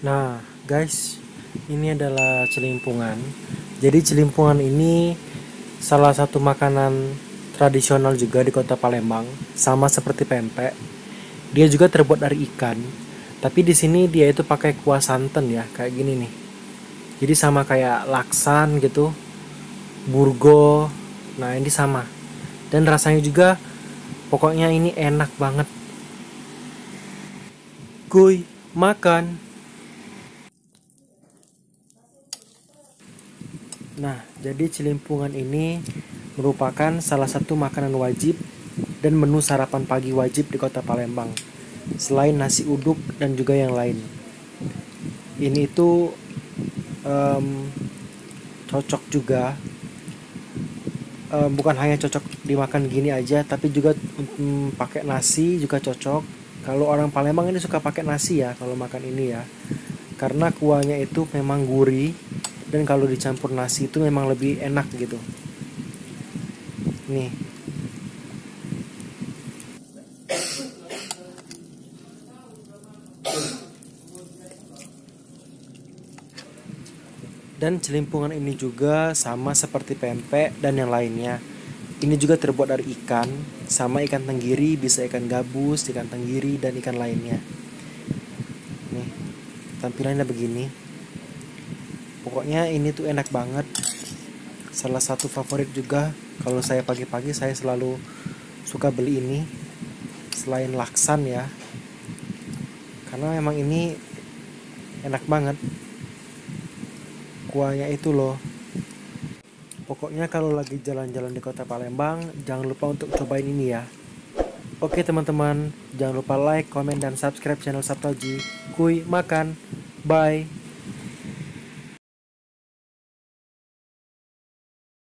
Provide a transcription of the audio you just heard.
Nah, guys, ini adalah celimpungan. Jadi celimpungan ini salah satu makanan tradisional juga di Kota Palembang, sama seperti pempek. Dia juga terbuat dari ikan, tapi di sini dia itu pakai kuah santan ya, kayak gini nih. Jadi sama kayak laksan gitu, burgo. Nah, ini sama. Dan rasanya juga pokoknya ini enak banget. Kuy, makan. Nah, jadi celimpungan ini merupakan salah satu makanan wajib dan menu sarapan pagi wajib di Kota Palembang. Selain nasi uduk dan juga yang lain. Ini itu em, cocok juga, bukan hanya cocok dimakan gini aja, tapi juga pakai nasi juga cocok. Kalau orang Palembang ini suka pakai nasi ya kalau makan ini ya. Karena kuahnya itu memang gurih dan kalau dicampur nasi itu memang lebih enak gitu. Nih, dan celimpungan ini juga sama seperti pempek dan yang lainnya. Ini juga terbuat dari ikan, sama ikan tenggiri, bisa ikan gabus, ikan tenggiri, dan ikan lainnya. Nih, tampilannya begini. Pokoknya ini tuh enak banget. Salah satu favorit juga, kalau saya pagi-pagi saya selalu suka beli ini. Selain laksan ya, karena memang ini enak banget. Kuahnya itu loh. Pokoknya kalau lagi jalan-jalan di Kota Palembang, jangan lupa untuk cobain ini ya. Oke teman-teman, jangan lupa like, komen, dan subscribe channel Sabtoji. Kuy, makan. Bye.